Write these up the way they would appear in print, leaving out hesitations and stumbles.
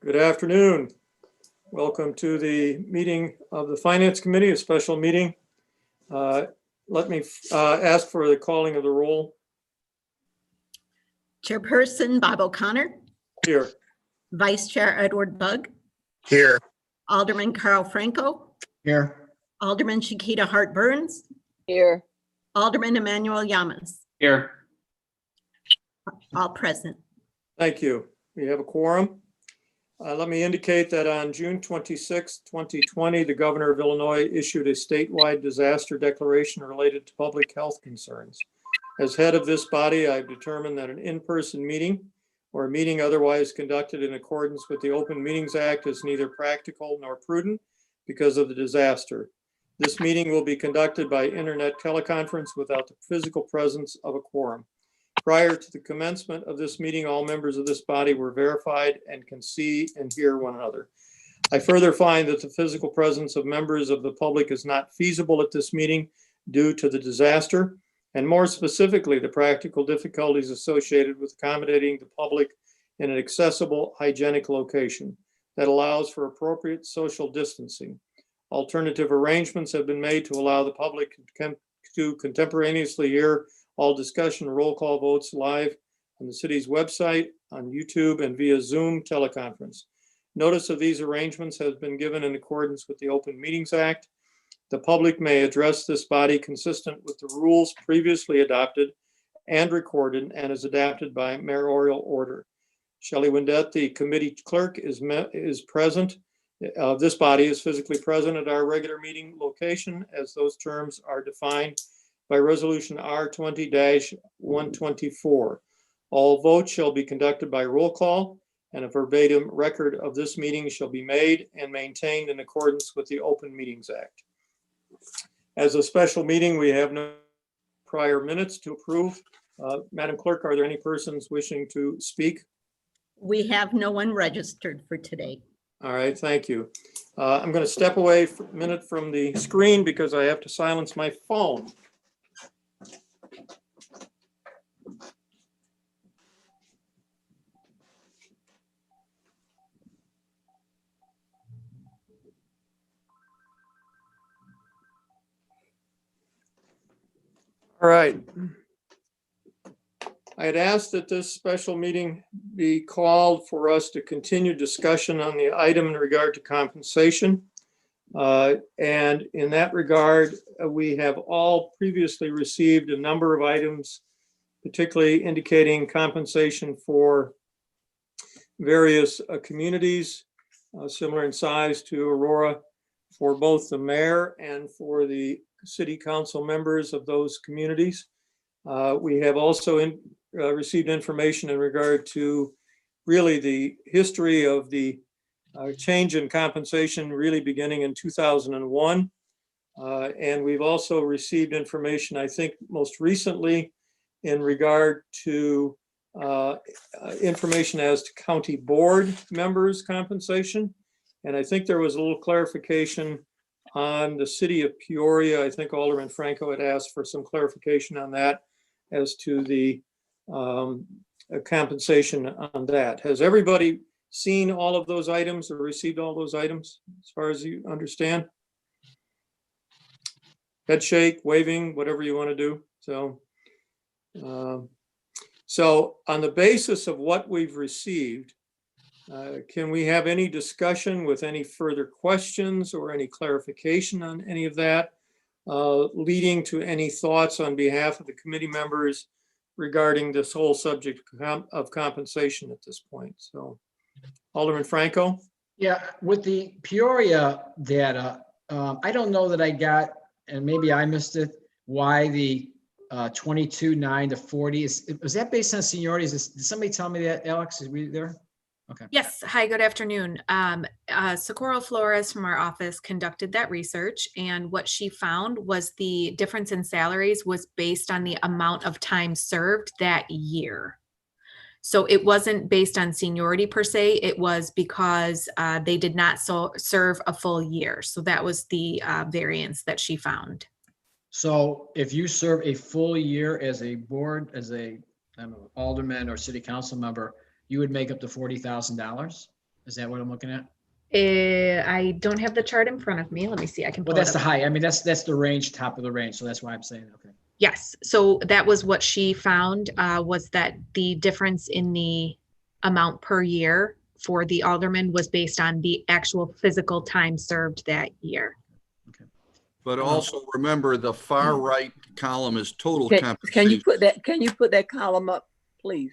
Good afternoon. Welcome to the meeting of the Finance Committee, a special meeting. Let me ask for the calling of the roll. Chairperson Bob O'Connor, Here. Vice Chair Edward Bug, Here. Alderman Carl Franco, Here. Alderman Shakita Hart Burns, Here. Alderman Emmanuel Yamas, Here. all present. Thank you. We have a quorum. Let me indicate that on June 26, 2020, the Governor of Illinois issued a statewide disaster declaration related to public health concerns. As head of this body, I've determined that an in-person meeting or a meeting otherwise conducted in accordance with the Open Meetings Act is neither practical nor prudent because of the disaster. This meeting will be conducted by internet teleconference without the physical presence of a quorum. Prior to the commencement of this meeting, all members of this body were verified and can see and hear one another. I further find that the physical presence of members of the public is not feasible at this meeting due to the disaster, and more specifically, the practical difficulties associated with accommodating the public in an accessible, hygienic location that allows for appropriate social distancing. Alternative arrangements have been made to allow the public to contemporaneously hear all discussion roll call votes live on the city's website, on YouTube, and via Zoom teleconference. Notice of these arrangements has been given in accordance with the Open Meetings Act. The public may address this body consistent with the rules previously adopted and recorded and is adapted by mayoral order. Shelley Windett, the committee clerk, is present. This body is physically present at our regular meeting location as those terms are defined by Resolution R20-124. All votes shall be conducted by roll call, and a verbatim record of this meeting shall be made and maintained in accordance with the Open Meetings Act. As a special meeting, we have no prior minutes to approve. Madam Clerk, are there any persons wishing to speak? We have no one registered for today. All right, thank you. I'm going to step away for a minute from the screen because I have to silence my phone. All right. I had asked that this special meeting be called for us to continue discussion on the item in regard to compensation. And in that regard, we have all previously received a number of items, particularly indicating compensation for various communities similar in size to Aurora, for both the mayor and for the city council members of those communities. We have also received information in regard to really the history of the change in compensation really beginning in 2001. And we've also received information, I think most recently, in regard to information as to county board members' compensation. And I think there was a little clarification on the city of Peoria. I think Alderman Franco had asked for some clarification on that as to the compensation on that. Has everybody seen all of those items or received all those items as far as you understand? Head shake, waving, whatever you want to do. So on the basis of what we've received, can we have any discussion with any further questions or any clarification on any of that, leading to any thoughts on behalf of the committee members regarding this whole subject of compensation at this point? So, Alderman Franco? Yeah, with the Peoria data, I don't know that I got, and maybe I missed it, why the 22.9 to 40 was that based on seniorities? Did somebody tell me that, Alex? Is we there? Okay. Yes. Hi, good afternoon. Socorro Flores from our office conducted that research, and what she found was the difference in salaries was based on the amount of time served that year. So it wasn't based on seniority per se, it was because they did not serve a full year. So that was the variance that she found. So if you serve a full year as a board, as a alderman or city council member, you would make up to $40,000? Is that what I'm looking at? I don't have the chart in front of me. Let me see. I can Well, pull it that's the up. height. I mean, that's the range, top of the range. So that's why I'm saying, okay. Yes, so that was what she found, was that the difference in the amount per year for the alderman was based on the actual physical time served that year. But also remember, the far right column is total Can you compensation. put that column up, please?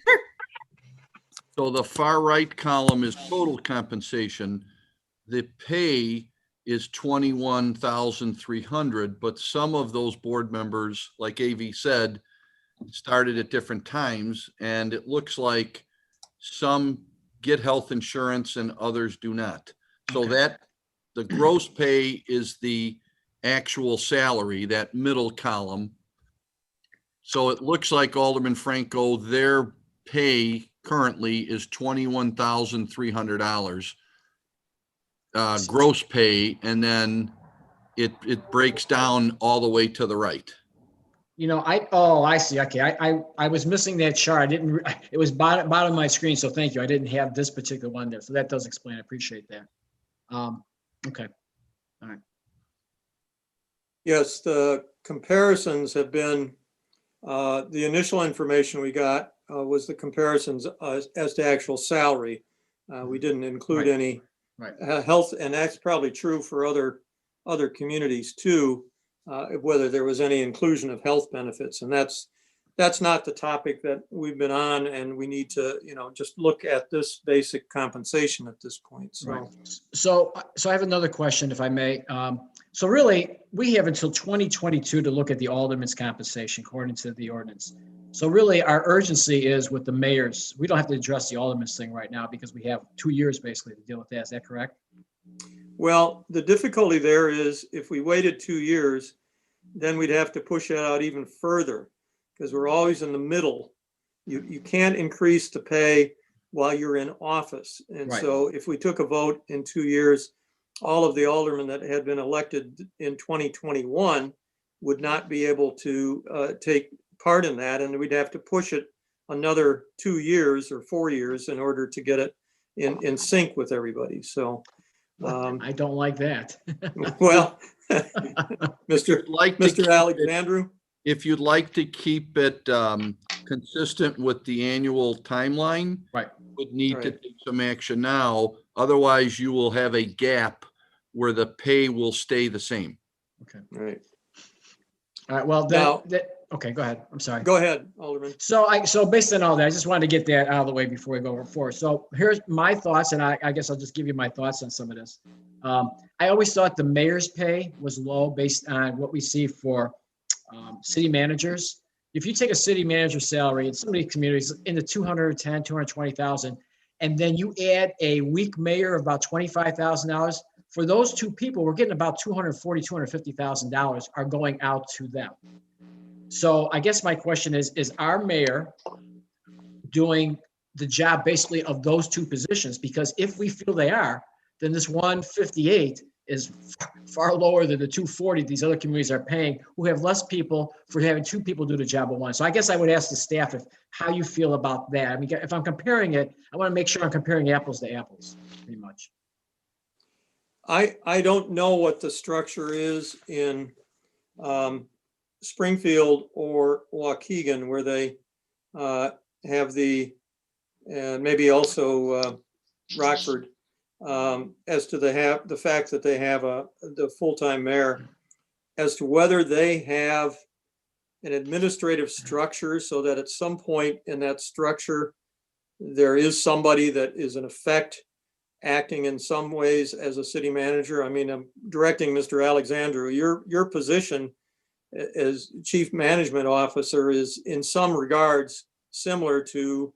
So the far right column is total compensation. The pay is 21,300, but some of those board members, like AV said, started at different times, and it looks like some get health insurance and others do not. So Okay. that the gross pay is the actual salary, that middle column. So it looks like Alderman Franco, their pay currently is $21,300 gross pay, and then it breaks down all the way to the right. You know, I see. Okay. I was missing that chart. I didn't, it was bottom of my screen. So thank you. I didn't have this particular one there. So that does explain. I appreciate that. Okay. Yes, the comparisons have been, the initial information we got was the comparisons as to actual salary. We didn't include Right. any Right. health, and that's probably true for other communities too, whether there was any inclusion of health benefits. And that's not the topic that we've been on, and we need to, just look at this basic compensation at this point. Right. So, So I have another question, if I may. So really, we have until 2022 to look at the alderman's compensation according to the ordinance. So really, our urgency is with the mayors. We don't have to address the alderman's thing right now because we have 2 years basically to deal with that. Is that correct? well, the difficulty there is if we waited 2 years, then we'd have to push it out even further because we're always in the middle. You can't increase the pay while you're in office. And Right. so if we took a vote in 2 years, all of the aldermen that had been elected in 2021 would not be able to take part in that. And we'd have to push it another 2 years or 4 years in order to get it in sync with everybody. So, I don't like that. well, Mr. Like to Mr. keep it- Alexandru? if you'd like to keep it consistent with the annual timeline, Right. would need to Right. take some action now. Otherwise, you will have a gap where the pay will stay the same. Right. All right, well, Now- okay, go ahead. I'm sorry. Go ahead, Alderman. So based on all that, I just wanted to get that out of the way before we go forward. So here's my thoughts, and I guess I'll just give you my thoughts on some of this. I always thought the mayor's pay was low based on what we see for city managers. If you take a city manager's salary in some of these communities in the 210, 220,000, and then you add a weak mayor of about $25,000, for those two people, we're getting about $240,000, $250,000 are going out to them. So I guess my question is our mayor doing the job basically of those two positions? Because if we feel they are, then this 158 is far lower than the 240 these other communities are paying, who have less people for having two people do the job of one. So I guess I would ask the staff how you feel about that. I mean, if I'm comparing it, I want to make sure I'm comparing apples to apples, pretty much. I don't know what the structure is in Springfield or Waukegan, where they have the, and maybe also Rockford, as to the fact that they have the full-time mayor, as to whether they have an administrative structure so that at some point in that structure, there is somebody that is in effect acting in some ways as a city manager. I mean, I'm directing Mr. Alexandru, your position as chief management officer is in some regards similar to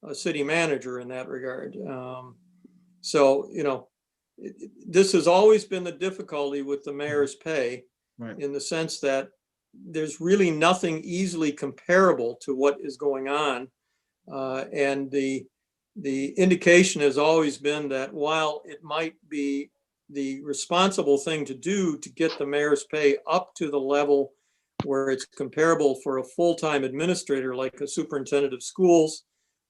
a city manager in that regard. So, this has always been the difficulty with the mayor's pay, Right. in the sense that there's really nothing easily comparable to what is going on. And the indication has always been that while it might be the responsible thing to do to get the mayor's pay up to the level where it's comparable for a full-time administrator, like a superintendent of schools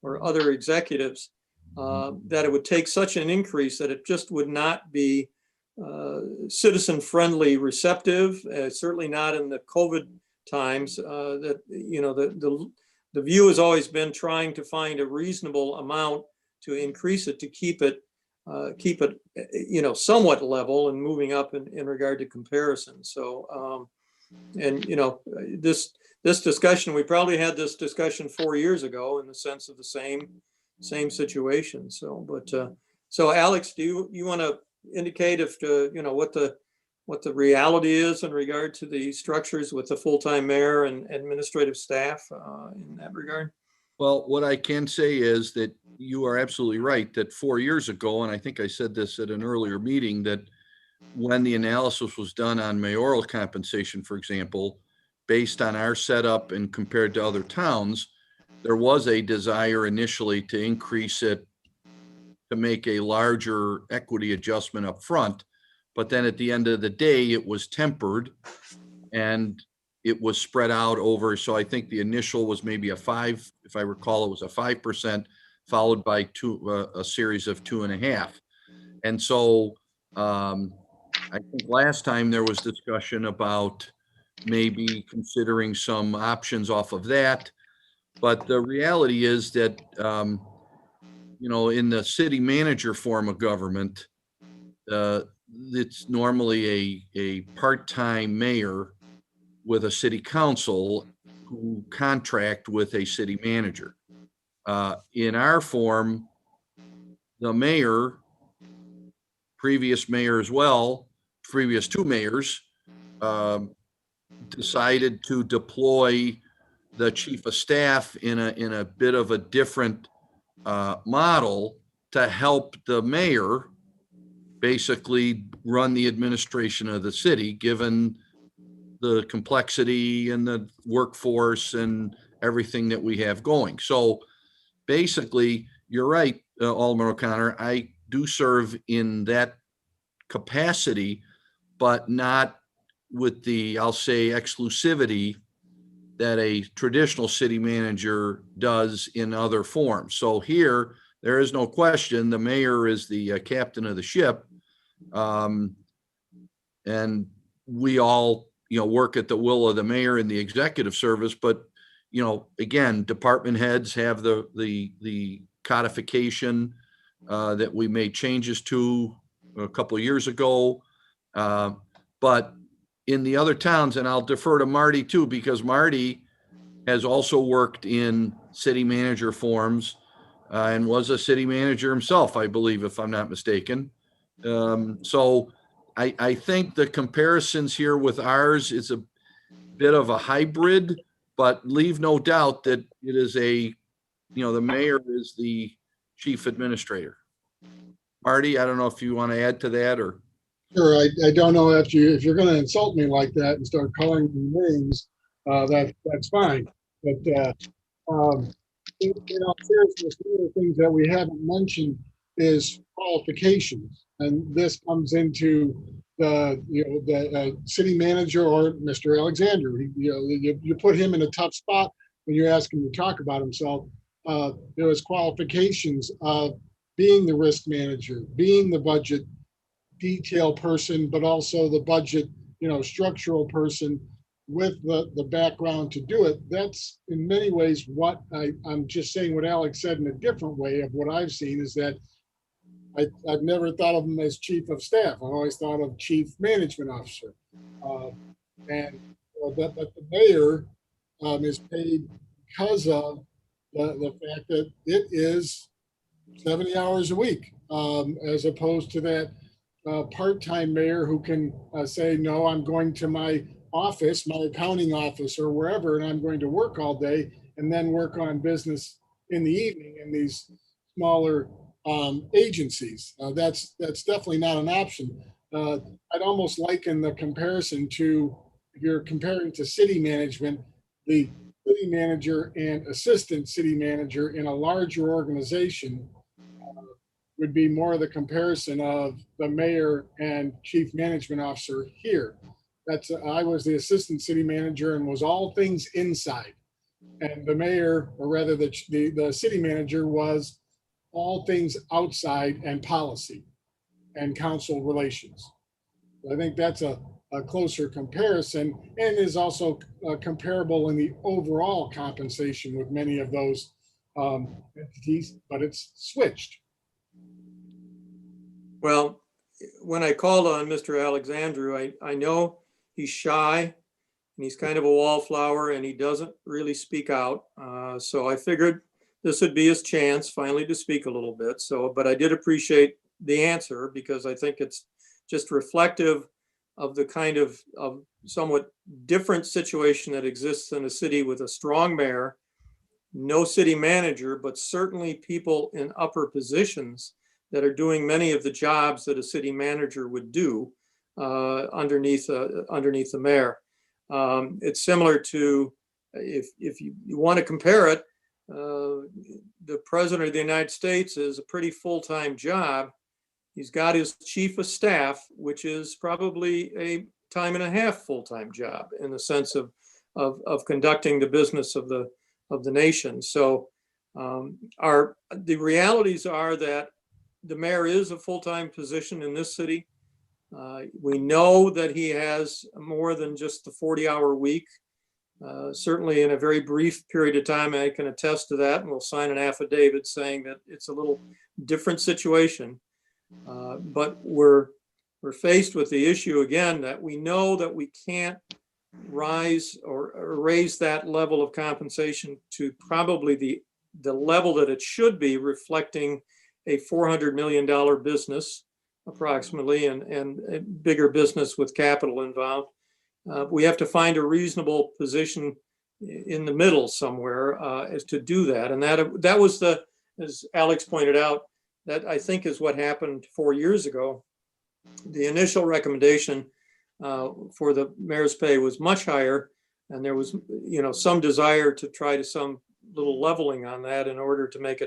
or other executives, that it would take such an increase that it just would not be citizen-friendly receptive, certainly not in the COVID times. That, you know, the view has always been trying to find a reasonable amount to increase it, to keep it, you know, somewhat level and moving up in regard to comparison. So, and, you know, this discussion, we probably had this discussion 4 years ago in the sense of the same situation. So, but, so Alex, do you want to indicate if, you know, what the reality is in regard to the structures with the full-time mayor and administrative staff in that regard? Well, what I can say is that you are absolutely right, that 4 years ago, and I think I said this at an earlier meeting, that when the analysis was done on mayoral compensation, for example, based on our setup and compared to other towns, there was a desire initially to increase it, to make a larger equity adjustment up front. But then at the end of the day, it was tempered and it was spread out over. So I think the initial was maybe a 5, if I recall, it was a 5%, followed by a series of 2.5. And so I think last time there was discussion about maybe considering some options off of that. But the reality is that, you know, in the city manager form of government, it's normally a part-time mayor with a city council who contract with a city manager. In our form, the mayor, previous mayor as well, previous 2 mayors, decided to deploy the chief of staff in a bit of a different model to help the mayor basically run the administration of the city, given the complexity and the workforce and everything that we have going. So basically, you're right, Alderman O'Connor, I do serve in that capacity, but not with the, I'll say, exclusivity that a traditional city manager does in other forms. So here, there is no question, the mayor is the captain of the ship. And we all, you know, work at the will of the mayor in the executive service. But, you know, again, department heads have the codification that we made changes to a couple of years ago. But in the other towns, and I'll defer to Marty too, because Marty has also worked in city manager forms and was a city manager himself, I believe, if I'm not mistaken. So I think the comparisons here with ours is a bit of a hybrid, but leave no doubt that it is you know, the mayor is the chief administrator. Marty, I don't know if you want to add to that or. Sure, I don't know if you're going to insult me like that and start calling me names, that's fine. But in all seriousness, one of the things that we haven't mentioned is qualifications, and this comes into the city manager or Mr. Alexander. You put him in a tough spot when you ask him to talk about himself. There was qualifications of being the risk manager, being the budget detail person, but also the budget, structural person with the background to do it. That's in many ways what I'm just saying what Alex said in a different way of what I've seen is that I've never thought of him as chief of staff. I've always thought of chief management officer. But the mayor is paid because of the fact that it is 70 hours a week, as opposed to that part-time mayor who can say, no, I'm going to my office, my accounting office or wherever, and I'm going to work all day and then work on business in the evening in these smaller agencies. That's definitely not an option. I'd almost liken the comparison to, if you're comparing to city management, the city manager and assistant city manager in a larger organization would be more the comparison of the mayor and chief management officer here. I was the assistant city manager and was all things inside. And the mayor, or rather the city manager, was all things outside and policy and council relations. I think that's a closer comparison and is also comparable in the overall compensation with many of those entities, but it's switched. Well, when I called on Mr. Alexandru, I know he's shy and he's kind of a wallflower and he doesn't really speak out. So I figured this would be his chance finally to speak a little bit. So, but I did appreciate the answer because I think it's just reflective of the kind of somewhat different situation that exists in a city with a strong mayor, no city manager, but certainly people in upper positions that are doing many of the jobs that a city manager would do underneath the mayor. It's similar to, if you want to compare it, the president of the United States is a pretty full-time job. He's got his chief of staff, which is probably a time and a half full-time job in the sense of conducting the business of the nation. So the realities are that the mayor is a full-time position in this city. We know that he has more than just the 40-hour week. Certainly in a very brief period of time, I can attest to that, and we'll sign an affidavit saying that it's a little different situation. But we're faced with the issue again that we know that we can't rise or raise that level of compensation to probably the level that it should be, reflecting a $400 million business approximately and a bigger business with capital involved. We have to find a reasonable position in the middle somewhere as to do that. And that was as Alex pointed out, that I think is what happened 4 years ago. The initial recommendation for the mayor's pay was much higher, and there was, some desire to try to some little leveling on that in order to make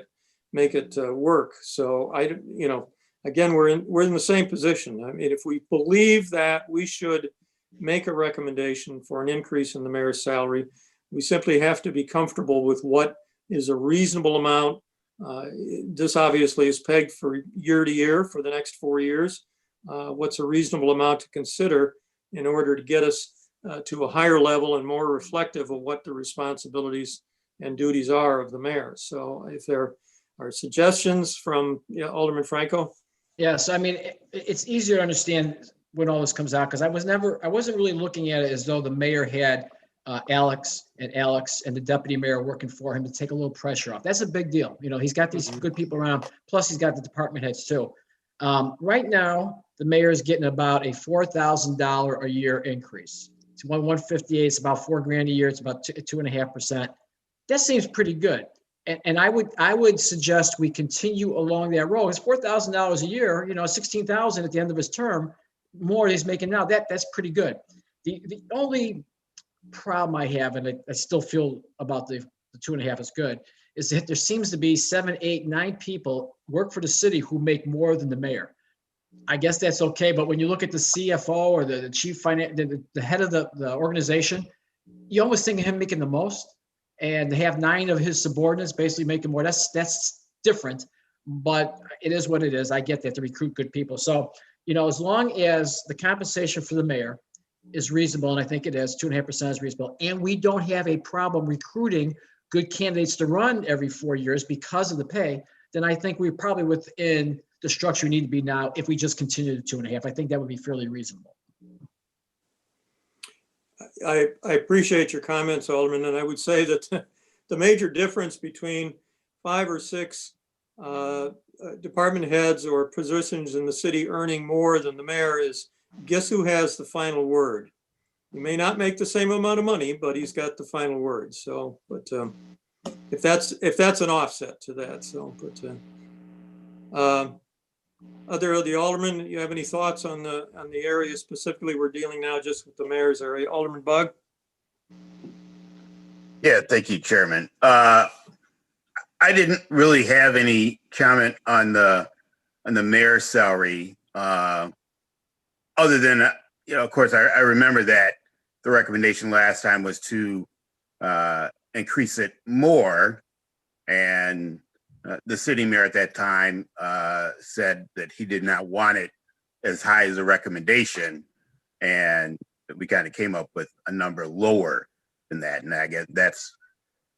it work. So again, we're in the same position. I mean, if we believe that we should make a recommendation for an increase in the mayor's salary, we simply have to be comfortable with what is a reasonable amount. This obviously is pegged for year to year for the next 4 years. What's a reasonable amount to consider in order to get us to a higher level and more reflective of what the responsibilities and duties are of the mayor. So if there are suggestions from Alderman Franco. Yes, I mean, it's easier to understand when all this comes out, because I wasn't really looking at it as though the mayor had Alex and the deputy mayor working for him to take a little pressure off. That's a big deal. He's got these good people around, plus he's got the department heads too. Right now, the mayor is getting about a $4,000 a year increase. It's 158, it's about $4,000 a year. It's about 2.5%. That seems pretty good. And I would suggest we continue along that road. It's $4,000 a year, $16,000 at the end of his term, more he's making now. That's pretty good. The only problem I have, and I still feel about the 2.5 is good, is that there seems to be 7, 8, 9 people work for the city who make more than the mayor. I guess that's okay, but when you look at the CFO or the chief the head of the organization, you almost think of him making the most. And they have 9 of his subordinates basically making more. That's different, but it is what it is. I get that to recruit good people. So, as long as the compensation for the mayor is reasonable, and I think it is, 2.5% is reasonable, and we don't have a problem recruiting good candidates to run every 4 years because of the pay, then I think we're probably within the structure we need to be now if we just continue to 2.5. I think that would be fairly reasonable. I appreciate your comments, Alderman, and I would say that the major difference between 5 or 6 department heads or positions in the city earning more than the mayor is, guess who has the final word? He may not make the same amount of money, but he's got the final word. So, but if that's an offset to that, so, but other of the aldermen, you have any thoughts on the area specifically? We're dealing now just with the mayor's area. Alderman Bug? Yeah, thank you, Chairman. I didn't really have any comment on the mayor's salary, other than of course, I remember that the recommendation last time was to increase it more, and the city mayor at that time said that he did not want it as high as a recommendation, and we kind of came up with a number lower than that. And I guess that's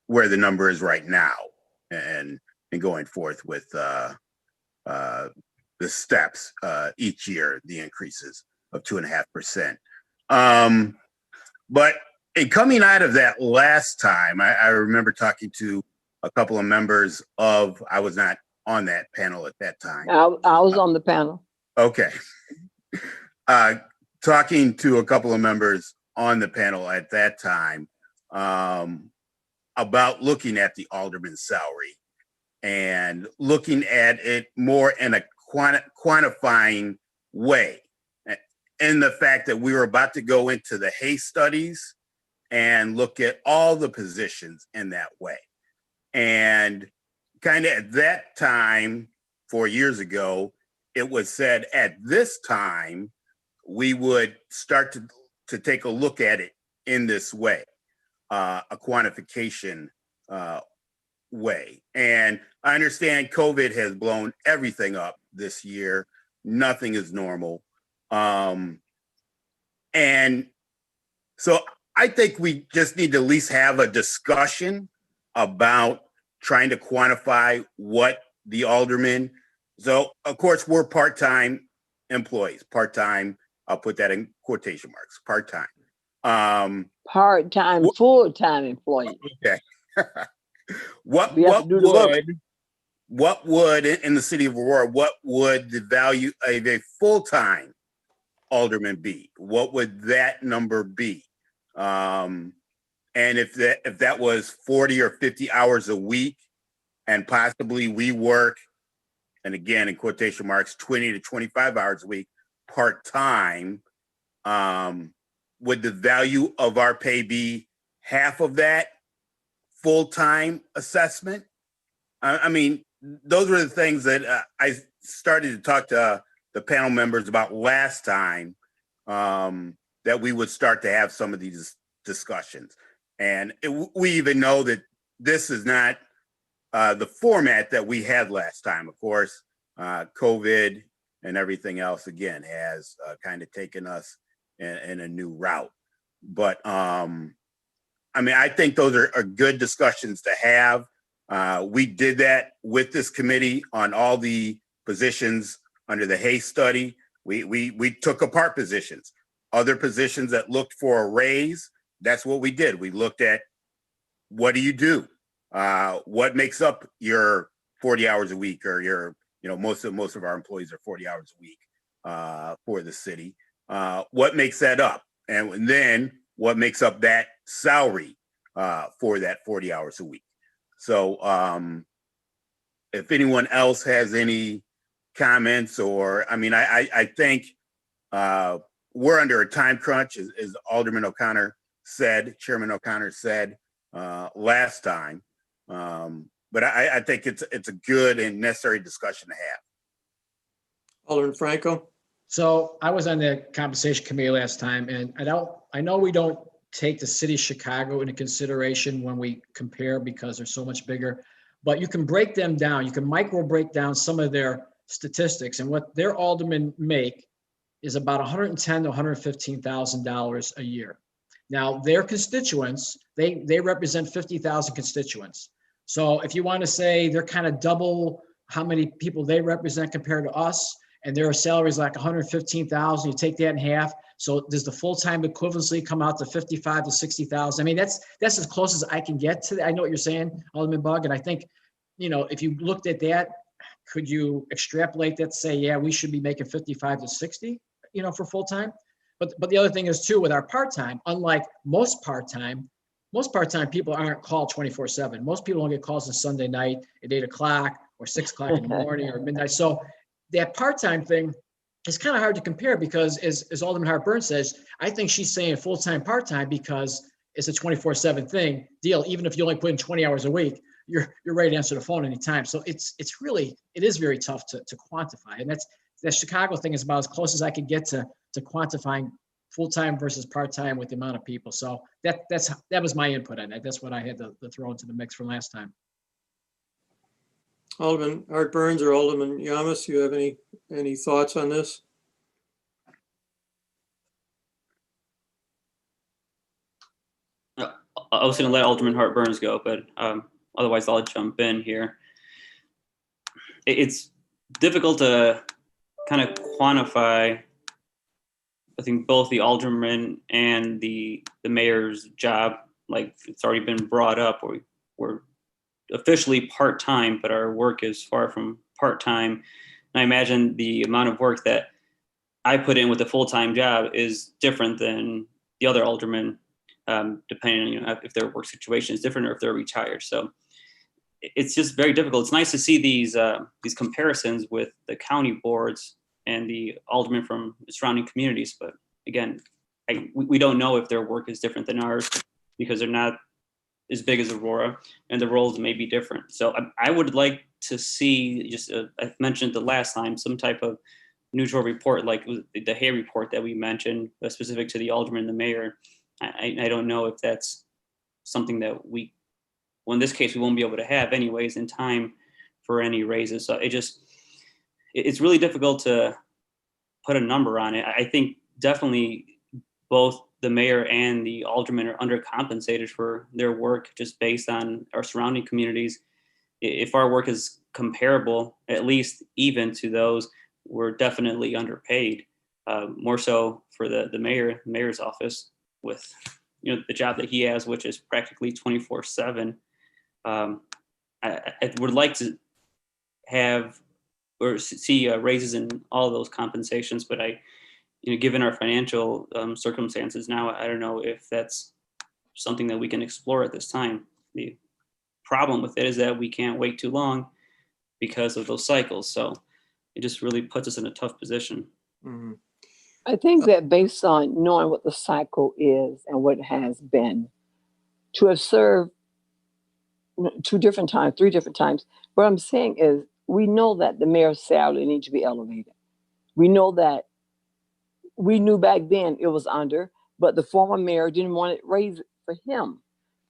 where the number is right now, and going forth with the steps each year, the increases of 2.5%. But in coming out of that last time, I remember talking to a couple of members of, I was not on that panel at that time. I was on the panel. Okay. Talking to a couple of members on the panel at that time about looking at the alderman salary and looking at it more in a quantifying way. And the fact that we were about to go into the Hay studies and look at all the positions in that way. And kind of at that time, 4 years ago, it was said at this time, we would start to take a look at it in this way, a quantification way. And I understand COVID has blown everything up this year. Nothing is normal. And so I think we just need to at least have a discussion about trying to quantify what the aldermen. So of course we're part-time employees, part-time, I'll put that in quotation marks, part-time. Part-time, full-time employee. Okay. What would in the city of Aurora, what would the value of a full-time alderman be? What would that number be? And if that was 40 or 50 hours a week, and possibly we work, and again, in quotation marks, 20 to 25 hours a week, part-time, would the value of our pay be half of that full-time assessment? I mean, those were the things that I started to talk to the panel members about last time, that we would start to have some of these discussions. And we even know that this is not the format that we had last time. Of course, COVID and everything else, again, has kind of taken us in a new route. But I mean, I think those are good discussions to have. We did that with this committee on all the positions under the Hay study. We took apart positions, other positions that looked for a raise. That's what we did. We looked at, what do you do? What makes up your 40 hours a week, or your, most of our employees are 40 hours a week for the city. What makes that up? And then what makes up that salary for that 40 hours a week? So if anyone else has any comments, or, I mean, I think we're under a time crunch, as Alderman O'Connor said, Chairman O'Connor said last time. But I think it's a good and necessary discussion to have. Alderman Franco? So I was on the compensation committee last time, and I know we don't take the city of Chicago into consideration when we compare, because they're so much bigger, but you can break them down. You can micro break down some of their statistics, and what their aldermen make is about $110,000 to $115,000 a year. Now, their constituents, they represent 50,000 constituents. So if you want to say they're kind of double how many people they represent compared to us, and their salary is like 115,000, you take that in half. So does the full-time equivalency come out to 55 to 60,000? I mean, that's as close as I can get to that. I know what you're saying, Alderman Bug, and I think, if you looked at that, could you extrapolate that to say, yeah, we should be making 55 to 60, for full-time? But the other thing is too, with our part-time, unlike most part-time people aren't called 24/7. Most people don't get calls on Sunday night at 8 o'clock or 6 o'clock in the morning or midnight. So that part-time thing is kind of hard to compare, because as Alderman Hart-Burns says, I think she's saying full-time, part-time, because it's a 24/7 deal. Even if you only put in 20 hours a week, you're ready to answer the phone anytime. So it is very tough to quantify. And that Chicago thing is about as close as I could get to quantifying full-time versus part-time with the amount of people. So that was my input on that. That's what I had to throw into the mix from last time. Alderman Art Burns or Alderman Yamas, you have any thoughts on this? I was going to let Alderman Hart Burns go, but otherwise I'll jump in here. It's difficult to kind of quantify, I think, both the alderman and the mayor's job. Like it's already been brought up, we're officially part-time, but our work is far from part-time. And I imagine the amount of work that I put in with a full-time job is different than the other aldermen, depending on if their work situation is different or if they're retired. So it's just very difficult. It's nice to see these comparisons with the county boards and the aldermen from the surrounding communities. But again, we don't know if their work is different than ours because they're not as big as Aurora and the roles may be different. So I would like to see, just I mentioned the last time, some type of neutral report like the Hay report that we mentioned, specific to the alderman and the mayor. I don't know if that's something that well, in this case, we won't be able to have anyways in time for any raises. So it's really difficult to put a number on it. I think definitely both the mayor and the aldermen are undercompensated for their work just based on our surrounding communities. If our work is comparable, at least even to those, we're definitely underpaid. More so for the mayor's office with the job that he has, which is practically 24/7. I would like to have or see raises in all of those compensations, but given our financial circumstances now, I don't know if that's something that we can explore at this time. The problem with it is that we can't wait too long because of those cycles. So it just really puts us in a tough position. Mm-hmm. I think that based on knowing what the cycle is and what it has been, to have served 2 different times, 3 different times, what I'm saying is we know that the mayor's salary needs to be elevated. We know that we knew back then it was under, but the former mayor didn't want it raised for him.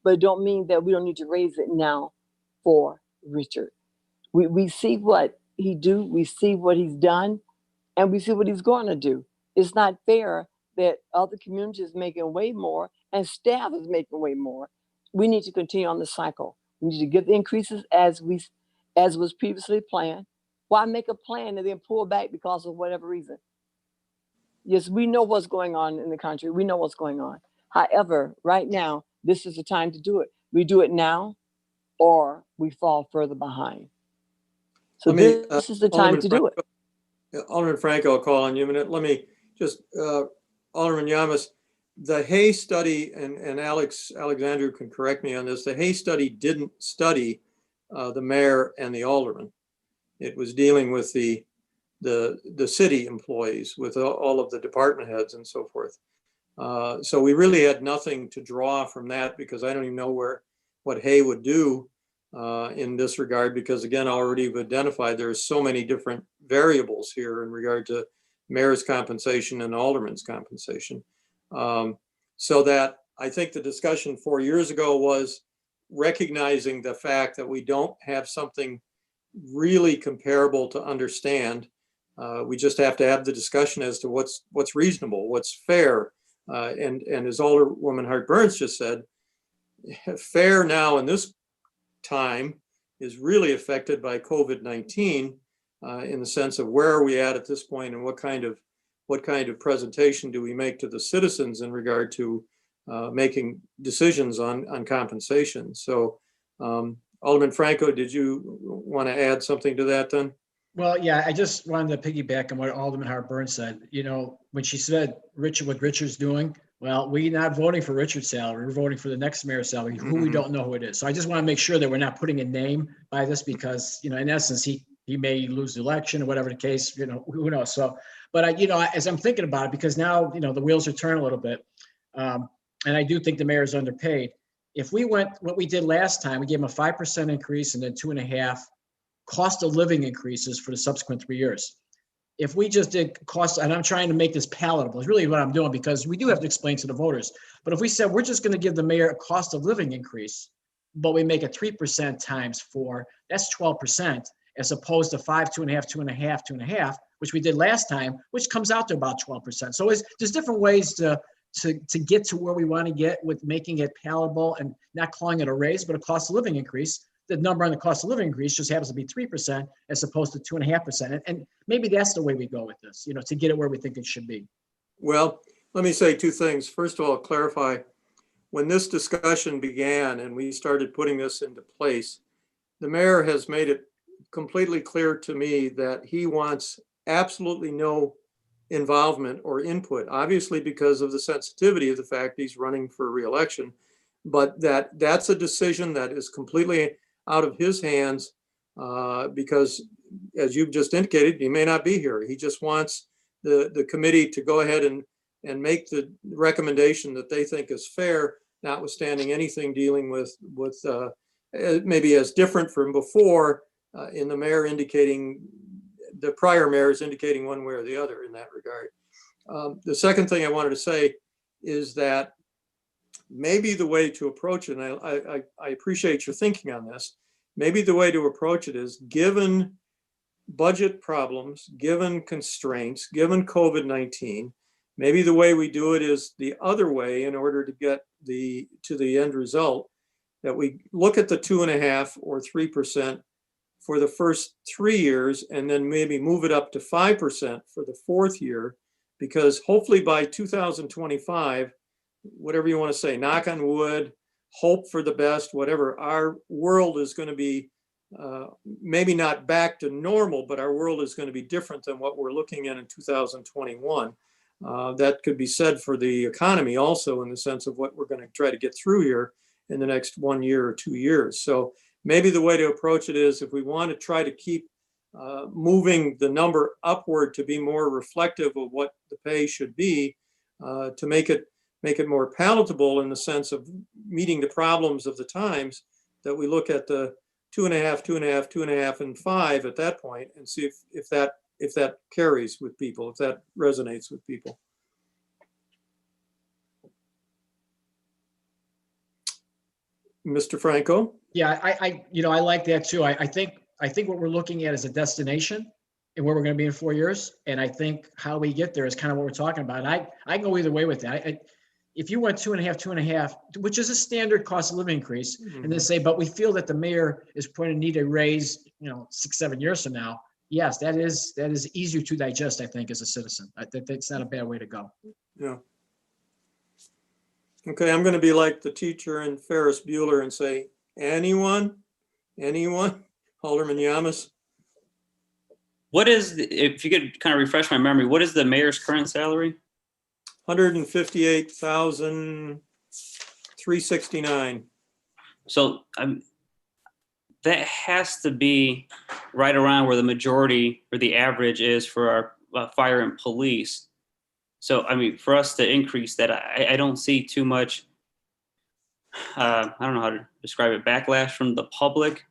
But it don't mean that we don't need to raise it now for Richard. We see what he do, we see what he's done, and we see what he's going to do. It's not fair that other communities are making way more and staff is making way more. We need to continue on the cycle. We need to give the increases as was previously planned. Why make a plan and then pull back because of whatever reason? Yes, we know what's going on in the country. We know what's going on. However, right now, this is the time to do it. We do it now or we fall further behind. So this is the time to do it. Alderman Franco, I'll call on you a minute. Let me just, Alderman Yamas, the Hay study, and Alexandru can correct me on this, the Hay study didn't study the mayor and the alderman. It was dealing with the city employees, with all of the department heads and so forth. So we really had nothing to draw from that because I don't even know what Hay would do in this regard, because again, already we've identified there's so many different variables here in regard to mayor's compensation and alderman's compensation. So that I think the discussion 4 years ago was recognizing the fact that we don't have something really comparable to understand. We just have to have the discussion as to what's reasonable, what's fair. And as Alderwoman Hart Burns just said, fair now in this time is really affected by COVID-19 in the sense of where are we at this point and what kind of presentation do we make to the citizens in regard to making decisions on compensation. So Alderman Franco, did you want to add something to that then? Well, yeah, I just wanted to piggyback on what Alderman Hart Burns said. When she said what Richard's doing, well, we're not voting for Richard's salary. We're voting for the next mayor's salary, who we don't know who it is. So I just want to make sure that we're not putting a name by this because, in essence, he may lose the election or whatever the case, who knows. So, but as I'm thinking about it, because now, the wheels are turning a little bit. And I do think the mayor's underpaid. If we went what we did last time, we gave him a 5% increase and then 2.5 cost of living increases for the subsequent 3 years. If we just did cost, and I'm trying to make this palatable, is really what I'm doing because we do have to explain to the voters. But if we said we're just going to give the mayor a cost of living increase, but we make it 3% times 4, that's 12%, as opposed to 5, 2.5, 2.5, 2.5, which we did last time, which comes out to about 12%. So there's different ways to get to where we want to get with making it palatable and not calling it a raise, but a cost of living increase. The number on the cost of living increase just happens to be 3% as opposed to 2.5%. And maybe that's the way we go with this, to get it where we think it should be. Well, let me say two things. First of all, clarify, when this discussion began and we started putting this into place, the mayor has made it completely clear to me that he wants absolutely no involvement or input, obviously because of the sensitivity of the fact he's running for re-election, but that's a decision that is completely out of his hands because, as you've just indicated, he may not be here. He just wants the committee to go ahead and make the recommendation that they think is fair, notwithstanding anything dealing with maybe as different from before in the mayor indicating, the prior mayor is indicating one way or the other in that regard. The second thing I wanted to say is that maybe the way to approach it, and I appreciate your thinking on this, maybe the way to approach it is, given budget problems, given constraints, given COVID-19, maybe the way we do it is the other way in order to get to the end result, that we look at the 2.5 or 3% for the first 3 years and then maybe move it up to 5% for the 4th year, because hopefully by 2025, whatever you want to say, knock on wood, hope for the best, whatever, our world is going to be maybe not back to normal, but our world is going to be different than what we're looking at in 2021. That could be said for the economy also, in the sense of what we're going to try to get through here in the next 1 year or 2 years. So maybe the way to approach it is, if we want to try to keep moving the number upward to be more reflective of what the pay should be, to make it more palatable in the sense of meeting the problems of the times, that we look at the 2.5, 2.5, 2.5, and 5 at that point, and see if that carries with people, if that resonates with people. Mr. Franco? Yeah, I like that too. I think what we're looking at is a destination and where we're going to be in 4 years. And I think how we get there is kind of what we're talking about. And I go either way with that. If you went 2.5, which is a standard cost of living increase, and then say, but we feel that the mayor is going to need a raise, 6, 7 years from now. Yes, that is easier to digest, I think, as a citizen. I think that's not a bad way to go. Yeah. Okay, I'm going to be like the teacher in Ferris Bueller and say, anyone? Alderman Yamas? If you could kind of refresh my memory, what is the mayor's current salary? $158,369. So that has to be right around where the majority or the average is for our fire and police. So, for us to increase that, I don't see too much, I don't know how to describe it, backlash from the public.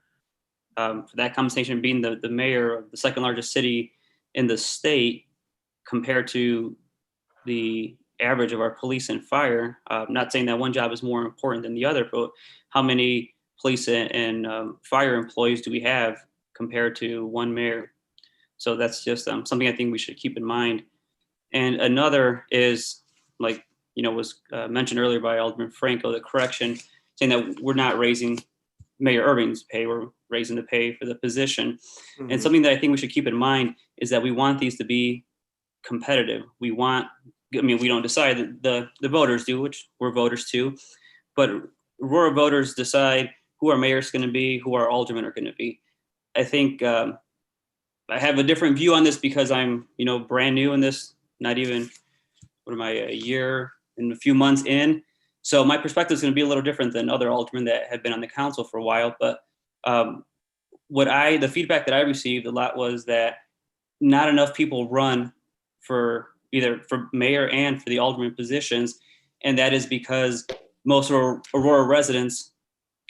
For that compensation being the mayor of the second largest city in the state compared to the average of our police and fire. Not saying that one job is more important than the other, but how many police and fire employees do we have compared to one mayor? So that's just something I think we should keep in mind. And another is, was mentioned earlier by Alderman Franco, the correction, saying that we're not raising Mayor Irving's pay, we're raising the pay for the position. Mm-hmm. And something that I think we should keep in mind is that we want these to be competitive. We don't decide, the voters do, which we're voters too, but rural voters decide who our mayor's going to be, who our aldermen are going to be. I think I have a different view on this because I'm, brand new in this, not even, a year and a few months in. So my perspective is going to be a little different than other aldermen that have been on the council for a while. But the feedback that I received a lot was that not enough people run for either for mayor and for the alderman positions. And that is because most Aurora residents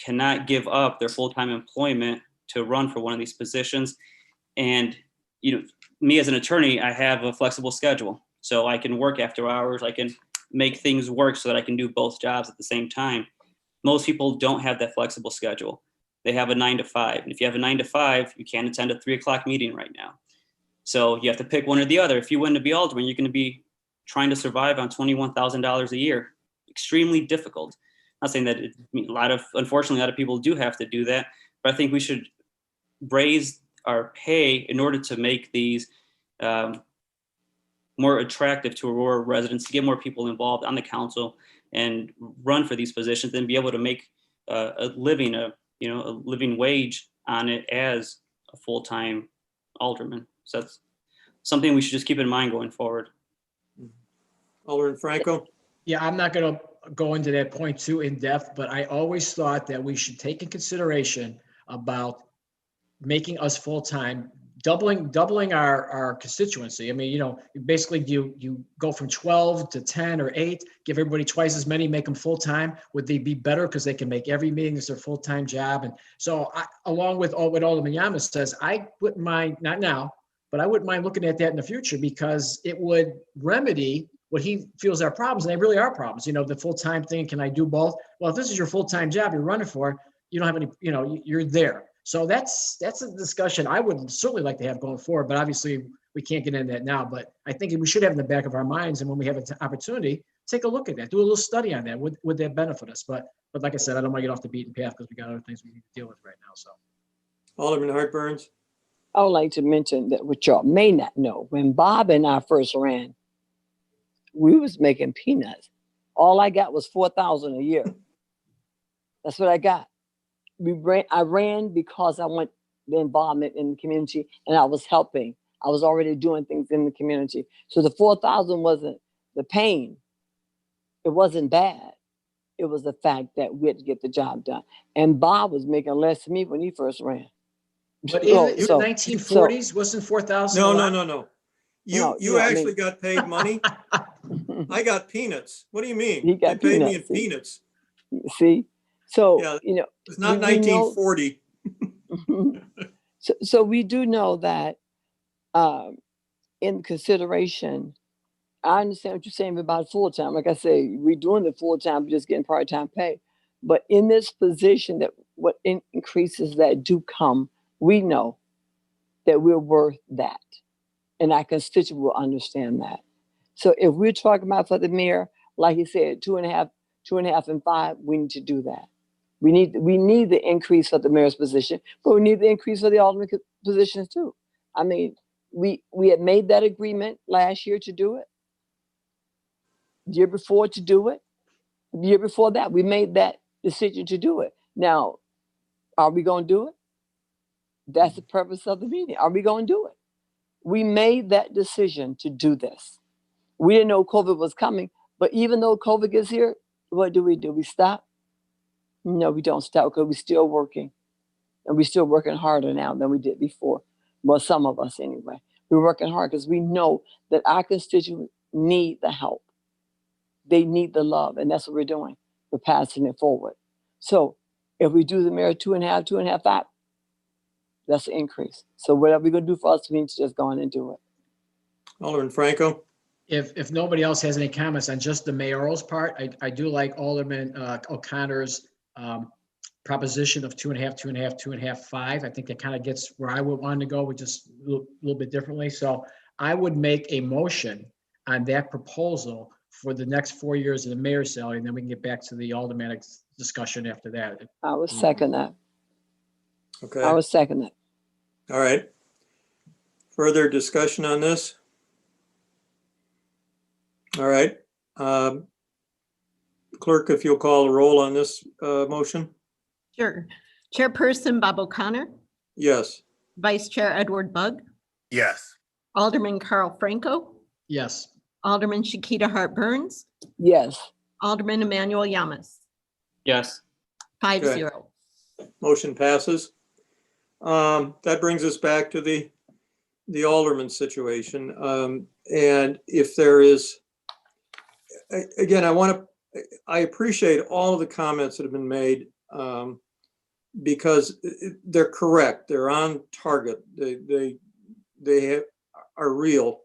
cannot give up their full-time employment to run for one of these positions. And, me as an attorney, I have a flexible schedule. So I can work after hours. I can make things work so that I can do both jobs at the same time. most people don't have that flexible schedule. They have a 9 to 5. And if you have a 9 to 5, you can't attend a 3 o'clock meeting right now. So you have to pick one or the other. If you win to be alderman, you're going to be trying to survive on $21,000 a year. Extremely difficult. Not saying that unfortunately, a lot of people do have to do that, but I think we should raise our pay in order to make these more attractive to Aurora residents, to get more people involved on the council and run for these positions and be able to make a living wage on it as a full-time alderman. So that's something we should just keep in mind going forward. Alderman Franco? Yeah, I'm not going to go into that point too in depth, but I always thought that we should take in consideration about making us full-time, doubling our constituency. I mean, you know, basically you go from 12 to 10 or 8, give everybody twice as many, make them full-time. Would they be better because they can make every meeting as their full-time job? And so along with what Alderman Yamas says, I wouldn't mind, not now, but I wouldn't mind looking at that in the future because it would remedy what he feels are problems, and they really are problems. You know, the full-time thing, can I do both? Well, if this is your full-time job you're running for, you don't have any, you know, you're there. So that's a discussion I would certainly like to have going forward, but obviously we can't get into that now. But I think we should have in the back of our minds, and when we have an opportunity, take a look at that, do a little study on that. Would that benefit us? But like I said, I don't want to get off the beaten path because we got other things we need to deal with right now. So Alderman Hartburns? I would like to mention that what y'all may not know, when Bob and I first ran, we was making peanuts. All I got was $4,000 a year. That's what I got. I ran because I want the involvement in the community and I was helping. I was already doing things in the community. So the 4,000 wasn't the pain. It wasn't bad. It was the fact that we had to get the job done. And Bob was making less than me when he first ran. but in the 1940s, wasn't 4,000? No. You No, I actually mean- got paid money. I got peanuts. What do you mean? He got They paid me in peanuts, see? peanuts. See? So, Yeah. you know, It's not we know- 1940. so we do know that in consideration, I understand what you're saying about full-time. Like I say, we're doing the full-time, just getting part-time pay. But in this position, that what increases that do come, we know that we're worth that. And our constituent will understand that. So if we're talking about for the mayor, like he said, 2.5 and 5, we need to do that. We need the increase for the mayor's position, but we need the increase for the alderman positions too. I mean, we had made that agreement last year to do it. The year before to do it. The year before that, we made that decision to do it. Now, are we going to do it? That's the purpose of the meeting. Are we going to do it? We made that decision to do this. We didn't know COVID was coming, but even though COVID is here, what do? We stop? No, we don't stop because we're still working. And we're still working harder now than we did before. Well, some of us anyway. We're working hard because we know that our constituents need the help. They need the love, and that's what we're doing. We're passing it forward. So if we do the mayor 2.5, 5, that's an increase. So whatever we're going to do for us, we need to just go on and do it. Alderman Franco? If nobody else has any comments on just the mayoral's part, I do like Alderman O'Connor's proposition of 2.5, 2.5, 2.5, 5. I think that kind of gets where I would want to go, with just a little bit differently. So I would make a motion on that proposal for the next 4 years of the mayor's salary, and then we can get back to the aldermanic discussion after that. I would second that. Okay, I all would second that. right. Further discussion on this? All right. Clerk, if you'll call the roll on this motion? Sure. Chairperson Bob O'Connor, Yes. Vice Chair Edward Bug, Yes. Alderman Carl Franco, Yes. Alderman Shakita Hart Burns, Yes. Alderman Emmanuel Yamas, Yes. 5-0. Motion passes. That brings us back to the alderman situation. And if there is, again, I appreciate all of the comments that have been made because they're correct. They're on target. They are real.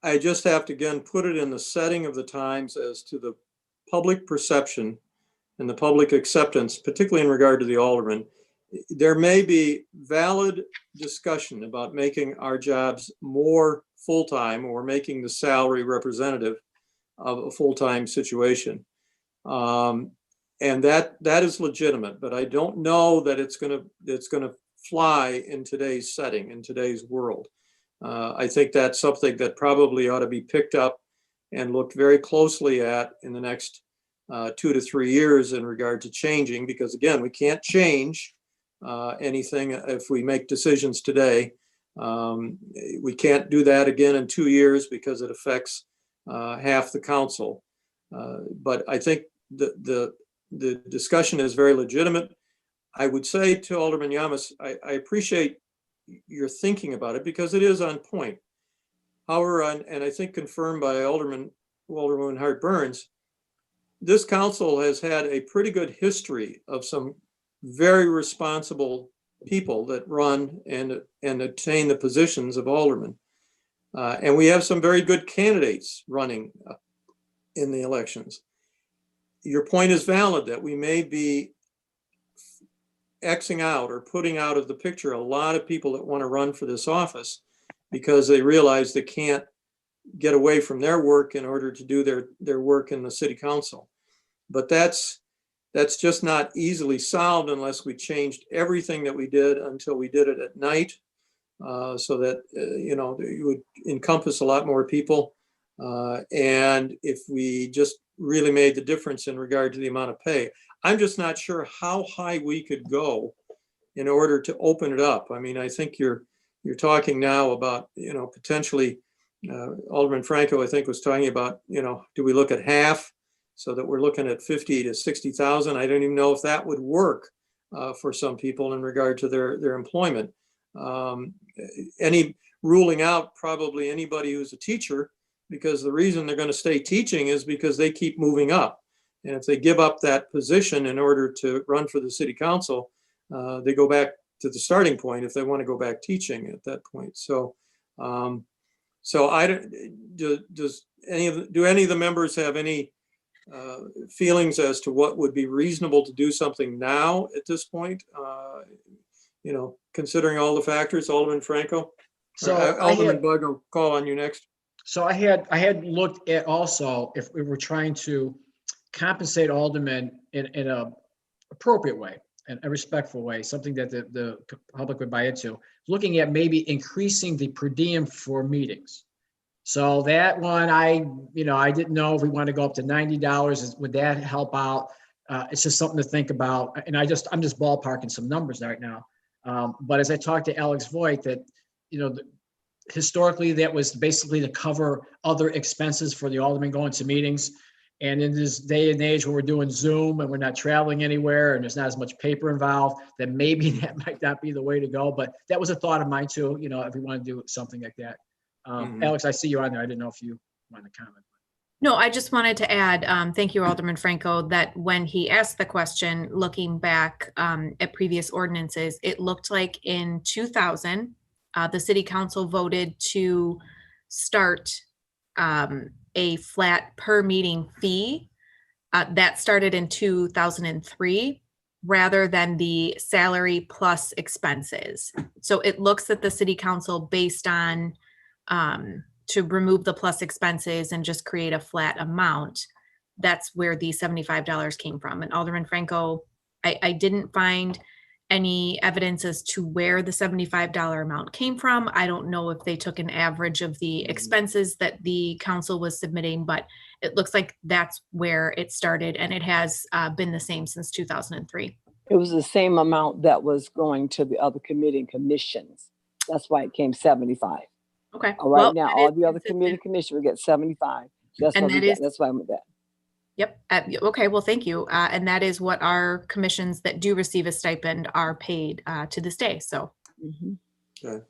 I just have to, again, put it in the setting of the times as to the public perception and the public acceptance, particularly in regard to the alderman, there may be valid discussion about making our jobs more full-time or making the salary representative of a full-time situation. And that is legitimate, but I don't know that it's gonna fly in today's setting, in today's world. I think that's something that probably ought to be picked up and looked very closely at in the next 2 to 3 years in regard to changing, because again, we can't change anything if we make decisions today. We can't do that again in 2 years because it affects half the council. But I think the discussion is very legitimate. I would say to Alderman Yamas, I appreciate your thinking about it because it is on point. However, and I think confirmed by Alderwoman Hart Burns, this council has had a pretty good history of some very responsible people that run and attain the positions of aldermen. And we have some very good candidates running in the elections. Your point is valid that we may be Xing out or putting out of the picture a lot of people that want to run for this office because they realize they can't get away from their work in order to do their work in the city council. But that's just not easily solved unless we changed everything that we did until we did it at night, so that it would encompass a lot more people. And if we just really made the difference in regard to the amount of pay, I'm just not sure how high we could go in order to open it up. I mean, I think you're talking now about, potentially, Alderman Franco, I think, was talking about, do we look at half so that we're looking at 50 to 60,000? I don't even know if that would work for some people in regard to their employment. Any ruling out probably anybody who's a teacher, because the reason they're going to stay teaching is because they keep moving up. And if they give up that position in order to run for the city council, they go back to the starting point if they want to go back teaching at that point. So, I don't. Do any of the members have any feelings as to what would be reasonable to do something now at this point? Considering all the factors, Alderman Franco. So Alderman Bug, will call on you next. So I had looked at also if we were trying to compensate aldermen in a appropriate way and a respectful way, something that the public would buy into, looking at maybe increasing the per diem for meetings. So that one, I didn't know if we want to go up to $90. Would that help out? It's just something to think about. And I'm just ballparking some numbers right now. But as I talked to Alex Voigt, that, historically that was basically to cover other expenses for the aldermen going to meetings. And in this day and age where we're doing Zoom and we're not traveling anywhere and there's not as much paper involved, then maybe that might not be the way to go. But that was a thought of mine too, if we want to do something like that. Alex, I see you on there. I didn't know if you wanted to comment. No, I just wanted to add, thank you, Alderman Franco, that when he asked the question, looking back at previous ordinances, it looked like in 2000, the city council voted to start a flat per meeting fee. That started in 2003 rather than the salary plus expenses. So it looks at the city council based on to remove the plus expenses and just create a flat amount. That's where the $75 came from. And Alderman Franco, I didn't find any evidence as to where the $75 amount came from. I don't know if they took an average of the expenses that the council was submitting, but it looks like that's where it started, and it has been the same since 2003. It was the same amount that was going to the other committee and commissions. That's why it came 75. Okay. Right now, all the other committee commissioners get 75. That's what we got. That's why I'm with that. Yep. Okay. Well, thank you. And that is what our commissions that do receive a stipend are paid to this day. So. Okay.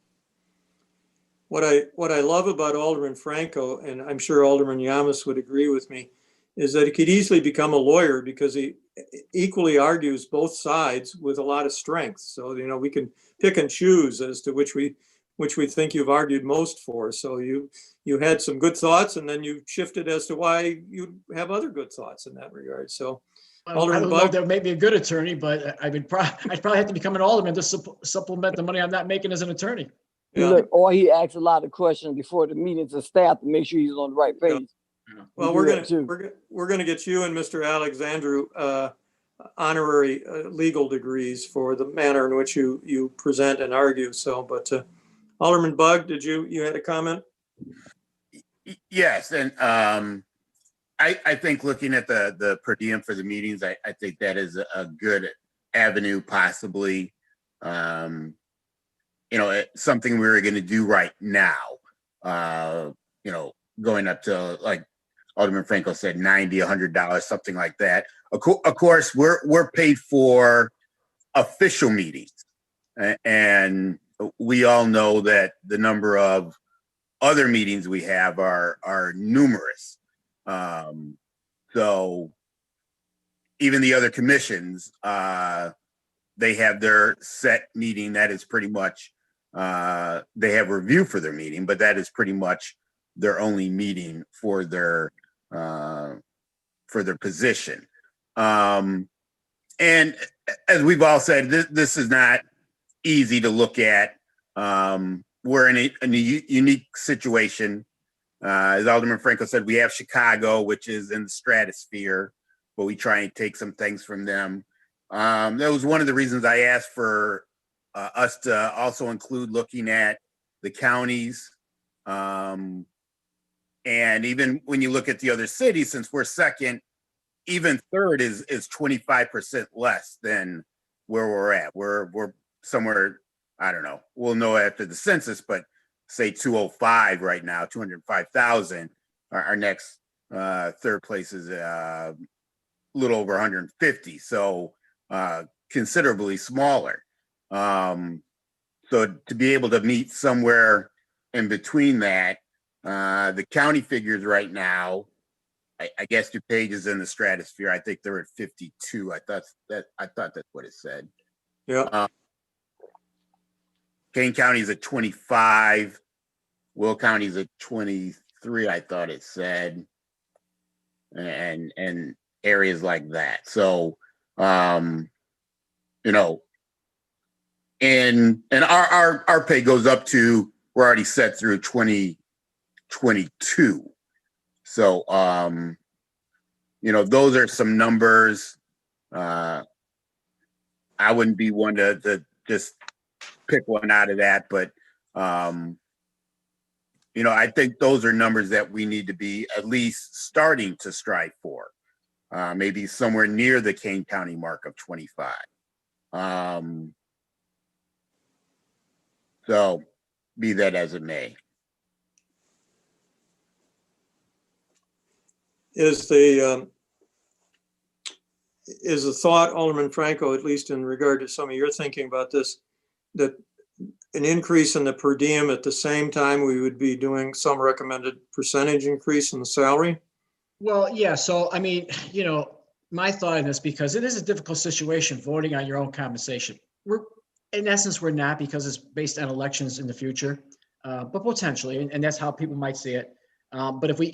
What I love about Alderman Franco, and I'm sure Alderman Yamas would agree with me, is that he could easily become a lawyer because he equally argues both sides with a lot of strength. So, we can pick and choose as to which we think you've argued most for. So you had some good thoughts and then you shifted as to why you have other good thoughts in that regard. So I Alderman don't know Bug? if that may be a good attorney, but I'd probably have to become an alderman to supplement the money I'm not making as an attorney. Yeah. Look, or he asks a lot of questions before the meetings of staff to make sure he's on the right Yeah. page. Well, We we're do gonna, that too. we're gonna get you and Mr. Alexandru honorary legal degrees for the manner in which you present and argue. So, but Alderman Bug, you had a comment? Yes, and I think looking at the per diem for the meetings, I think that is a good avenue, possibly. Something we were going to do right now. Going up to, like Alderman Franco said, $90, $100, something like that. Of course, we're paid for official meetings, and we all know that the number of other meetings we have are numerous. So even the other commissions, they have their set meeting that is pretty much, they have review for their meeting, but that is pretty much their only meeting for their position. And as we've all said, this is not easy to look at. We're in a unique situation. As Alderman Franco said, we have Chicago, which is in the stratosphere, but we try and take some things from them. That was one of the reasons I asked for us to also include looking at the counties. And even when you look at the other cities, since we're second, even third is 25% less than where we're at. We're somewhere, I don't know, we'll know after the census, but say 205 right now, 205,000. Our next third place is a little over 150, so considerably smaller. So to be able to meet somewhere in between that, the county figures right now, I guess DuPage is in the stratosphere. I think they're at 52. I thought that's what it said. Yeah. Kane County is at 25. Will County is at 23. I thought it said, and areas like that. So, and our pay goes up to, we're already set through 2022. So, those are some numbers. I wouldn't be one to just pick one out of that, but I think those are numbers that we need to be at least starting to strive for. Maybe somewhere near the Kane County mark of 25. So be that as it may. Is the thought, Alderman Franco, at least in regard to some of your thinking about this, that an increase in the per diem at the same time we would be doing some recommended percentage increase in the salary? Well, yeah. So, I mean, my thought in this, because it is a difficult situation voting on your own compensation. In essence, we're not, because it's based on elections in the future, but potentially, and that's how people might see it. But if we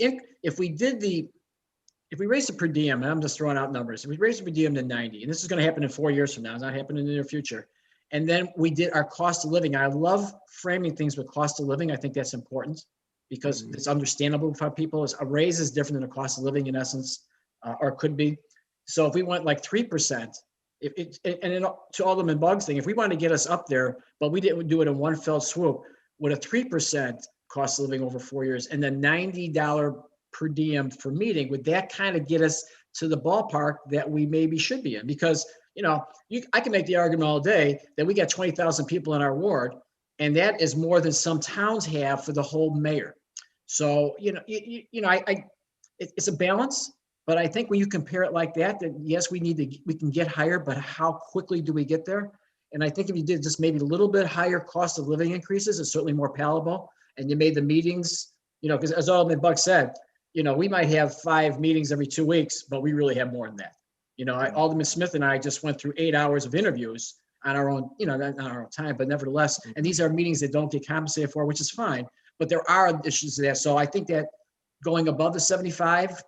raise the per diem, and I'm just throwing out numbers, if we raise the per diem to 90, and this is going to happen in 4 years from now, it's not happening in the near future. And then we did our cost of living. I love framing things with cost of living. I think that's important because it's understandable for people. A raise is different than a cost of living in essence, or could be. So if we went like 3%, to Alderman Bug's thing, if we want to get us up there, but we didn't do it in one fell swoop, with a 3% cost of living over 4 years and then $90 per diem for meeting, would that kind of get us to the ballpark that we maybe should be in? Because I can make the argument all day that we got 20,000 people in our ward, and that is more than some towns have for the whole mayor. So, it's a balance, but I think when you compare it like that yes, we can get higher, but how quickly do we get there? And I think if you did just maybe a little bit higher cost of living increases, it's certainly more palatable. And you made the meetings, because as Alderman Buck said, we might have 5 meetings every 2 weeks, but we really have more than that. Alderman Smith and I just went through 8 hours of interviews on our own, not on our own time, but nevertheless, and these are meetings that don't get compensated for, which is fine, but there are issues to that. So I think that going above the 75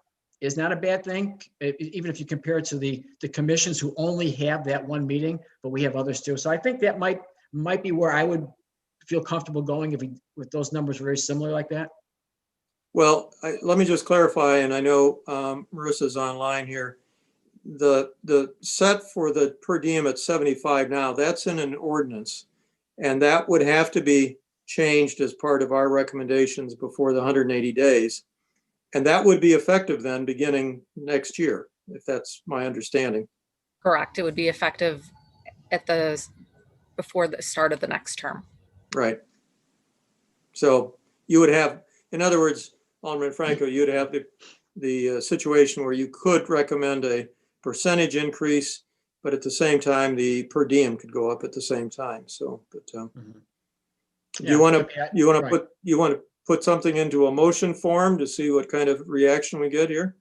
is not a bad thing, even if you compare it to the commissions who only have that one meeting, but we have others too. So I think that might be where I would feel comfortable going if those numbers were very similar like that. Well, let me just clarify, and I know Marissa's online here. The set for the per diem at 75 now, that's in an ordinance. And that would have to be changed as part of our recommendations before the 180 days. And that would be effective then beginning next year, if that's my understanding. Correct. It would be effective before the start of the next term. Right. So you would have, in other words, Alderman Franco, you'd have the situation where you could recommend a percentage increase, but at the same time, the per diem could go up at the same time. So, but do you want to put something into a motion form to see what kind of reaction we get here?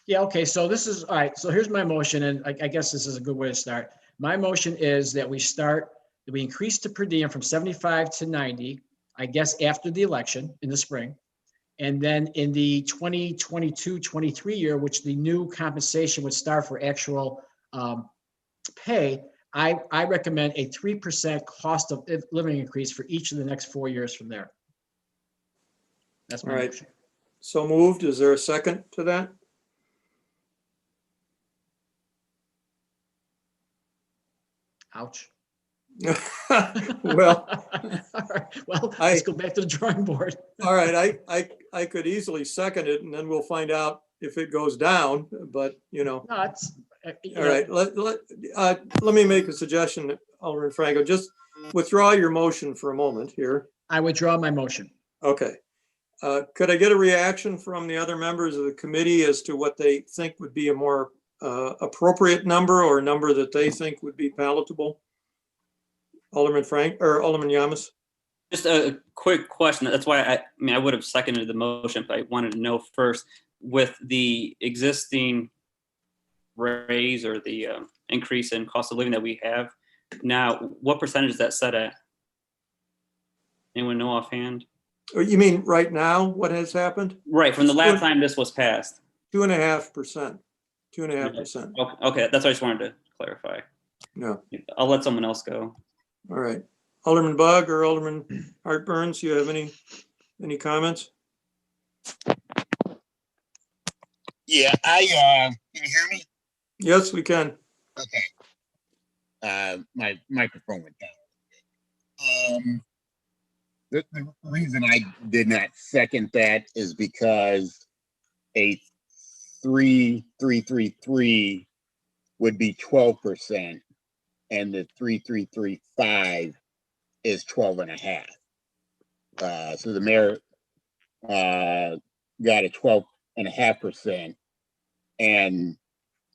Yeah, okay, so this is, all right, so here's my motion, and I guess this is a good way to start. My motion is that we increase the per diem from 75 to 90, I guess after the election in the spring. And then in the 2022-23 year, which the new compensation would start for actual pay, I recommend a 3% cost of living increase for each of the next 4 years from there. That's my All right. motion. So moved. Is there a second to that? Ouch. Well, All right, well, let's go back to the drawing board. all right. I could easily second it, and then we'll find out if it goes down, but you know. No, it's, All right, let me make a suggestion, Alderman Franco. Just withdraw your motion for a moment here. I withdraw my motion. Okay. Could I get a reaction from the other members of the committee as to what they think would be a more appropriate number, or a number that they think would be palatable? Alderman Yamas? Just a quick question. That's why I would have seconded the motion, but I wanted to know first, with the existing raise or the increase in cost of living that we have now, what percentage is that set at? Anyone know offhand? You mean right now, what has happened? Right, from the last time this was passed. 2.5%. 2.5%. Okay, that's what I just wanted to clarify. No. I'll let someone else go. All right. Alderman Bug or Alderman Hartburns, you have any comments? Yeah, can you hear me? Yes, we can. Okay. My microphone went down. The reason I did not second that is because a 3,333 would be 12%, and the 3,335 is 12.5. So the mayor got a 12.5%, and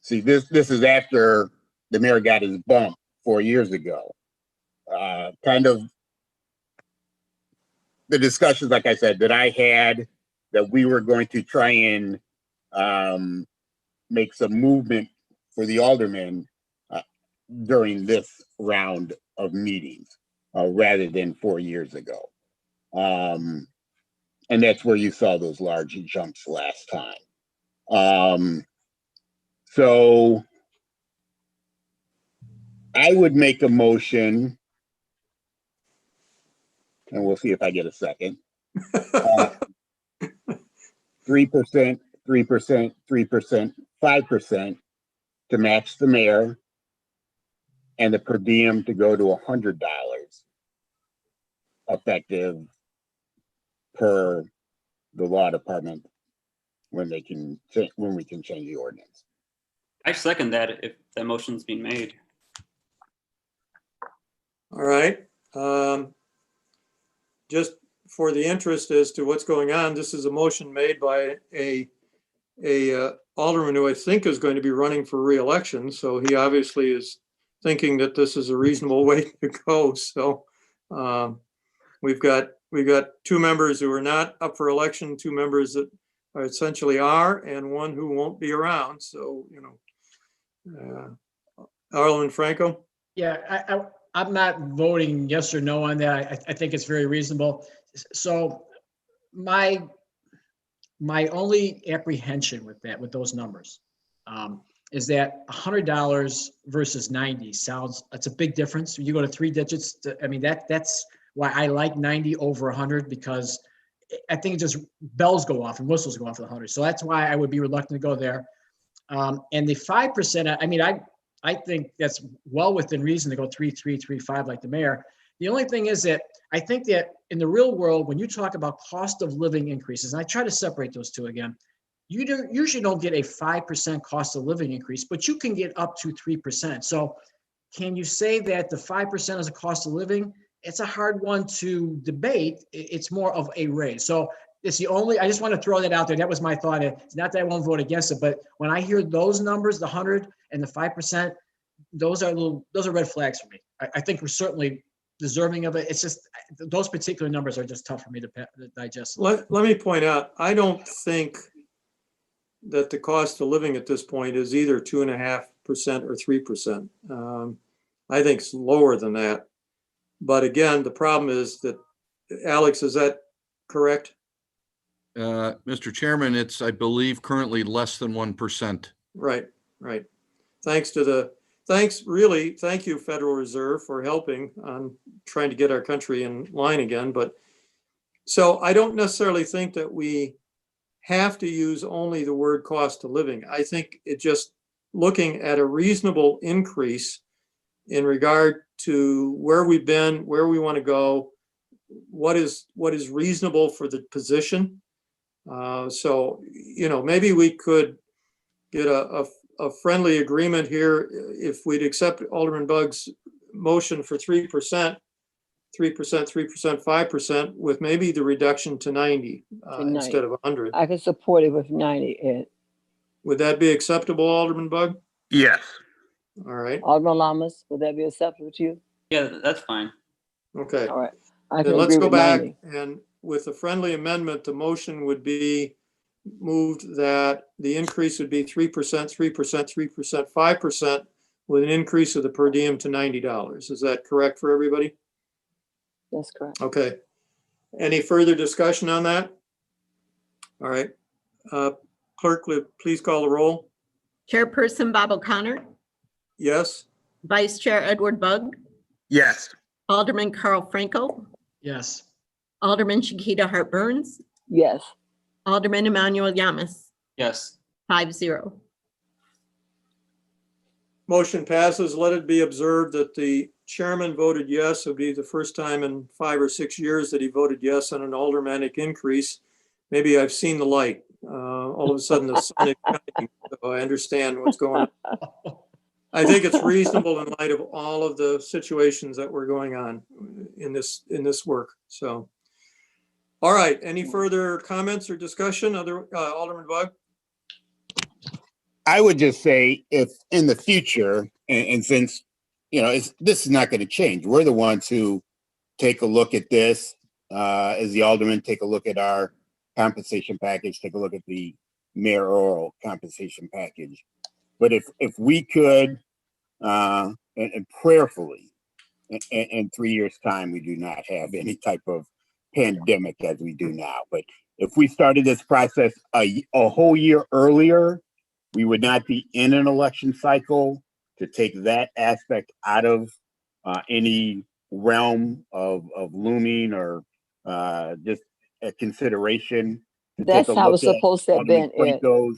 see, this is after the mayor got his bump 4 years ago. Kind of the discussions, like I said, that I had, that we were going to try and make some movement for the aldermen during this round of meetings, rather than 4 years ago. And that's where you saw those large jumps last time. So I would make a motion, and we'll see if I get a second. 3%, 3%, 3%, 5% to match the mayor, and the per diem to go to $100 effective per the law department when we can change the ordinance. I second that if that motion's being made. All right. Just for the interest as to what's going on, this is a motion made by a alderman who I think is going to be running for re-election. So he obviously is thinking that this is a reasonable way to go. So we've got two members who are not up for election, two members that are essentially are, and one who won't be around. So, you know, Alderman Franco? Yeah, I'm not voting yes or no on that. I think it's very reasonable. So my only apprehension with that, with those numbers, is that $100 versus 90 that's a big difference. You go to 3 digits. I mean, that's why I like 90 over 100, because I think it just bells go off and whistles go off at 100. So that's why I would be reluctant to go there. And the 5%, I mean, I think that's well within reason to go 3, 3, 3, 5 like the mayor. The only thing is that I think that in the real world, when you talk about cost of living increases, and I try to separate those two again, you usually don't get a 5% cost of living increase, but you can get up to 3%. So can you say that the 5% is a cost of living? It's a hard one to debate. It's more of a raise. So it's the only, I just want to throw that out there. That was my thought. It's not that I won't vote against it, but when I hear those numbers, the 100 and the 5%, those are red flags for me. I think we're certainly deserving of it. It's just, those particular numbers are just tough for me to digest. Let me point out, I don't think that the cost of living at this point is either 2.5% or 3%. I think it's lower than that. But again, the problem is that, Alex, is that correct? Mr. Chairman, it's, I believe, currently less than 1%. Right. Thank you, Federal Reserve, for helping on trying to get our country in line again. But so I don't necessarily think that we have to use only the word cost of living. I think it just looking at a reasonable increase in regard to where we've been, where we want to go, what is reasonable for the position. So, maybe we could get a friendly agreement here if we'd accept Alderman Bugg's motion for 3%, 5%, with maybe the reduction to 90 instead of 100. I can support it with 90, Ed. Would that be acceptable, Alderman Bugg? Yes. All right. Alderman Lamas, would that be acceptable to you? Yeah, that's fine. Okay. All right. I can Then let's agree go with back 90. and with a friendly amendment, the motion would be moved that the increase would be 3%, 5%, with an increase of the per diem to $90. Is that correct for everybody? That's correct. Okay. Any further discussion on that? All right. Clerk, please call the roll. Chairperson Bob O'Connor, Yes? Vice Chair Edward Bugg, Yes. Alderman Carl Franco, Yes. Alderman Shakita Hart Burns, Yes. Alderman Emmanuel Yamas, Yes. 5-0. Motion passes. Let it be observed that the chairman voted yes. It would be the first time in 5 or 6 years that he voted yes on an aldermanic increase. Maybe I've seen the light. All of a sudden the sun is shining, so I understand what's going on. I think it's reasonable in light of all of the situations that were going on in this work. So, all right. Any further comments or discussion? Alderman Bugg? I would just say if in the future, and since, this is not going to change, we're the ones who take a look at this, as the aldermen take a look at our compensation package, take a look at the mayoral compensation package. But if we could, and prayerfully, in 3 years' time, we do not have any type of pandemic as we do now. But if we started this process a whole year earlier, we would not be in an election cycle to take that aspect out of any realm of looming or just a consideration. That's how it's supposed to have been, Ed. Goes.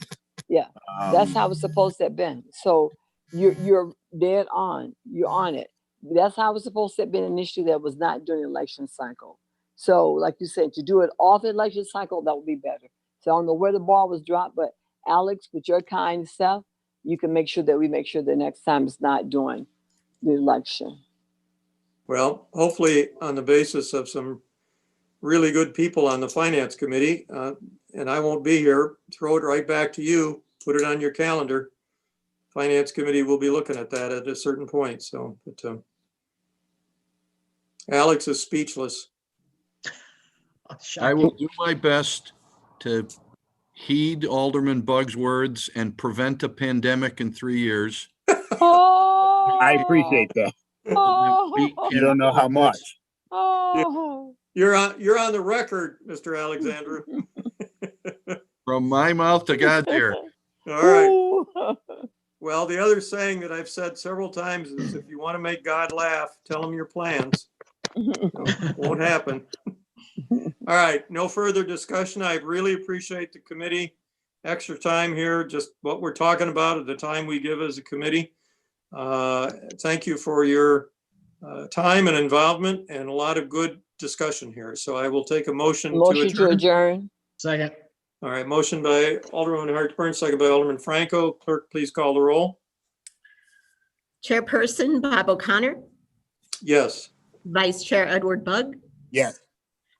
Yeah, that's how it's supposed to have been. So you're dead on. You're on it. That's how it's supposed to have been an issue that was not during the election cycle. So like you said, to do it off the election cycle, that would be better. So I don't know where the ball was dropped, but Alex, with your kind stuff, you can make sure that we make sure the next time it's not during the election. Well, hopefully on the basis of some really good people on the finance committee, and I won't be here, throw it right back to you, put it on your calendar. Finance committee will be looking at that at a certain point. So, but Alex is speechless. I will do my best to heed Alderman Bugg's words and prevent a pandemic in 3 years. Oh, I appreciate that. Oh, You don't know how much. oh. You're on the record, Mr. Alexander. From my mouth to God's ear. All right. Ooh. Well, the other saying that I've said several times is if you want to make God laugh, tell him your plans. Won't happen. All right, no further discussion. I really appreciate the committee extra time here, just what we're talking about at the time we give as a committee. Thank you for your time and involvement and a lot of good discussion here. So I will take a motion to Motion to adjourn. adjourn. Second, All right, motion by Alderman Hartshorn, second by Alderman Franco. Clerk, please call the roll. Chairperson Bob O'Connor, Yes. Vice Chair Edward Bug, Yes.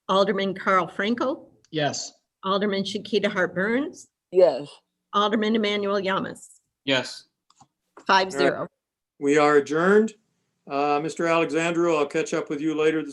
Alderman Carl Franco, yes. Alderman Shakita Hart Burns, Yes. Alderman Emmanuel Yamas, Yes. 5-0. We are adjourned. Mr. Alexandru, I'll catch up with you later this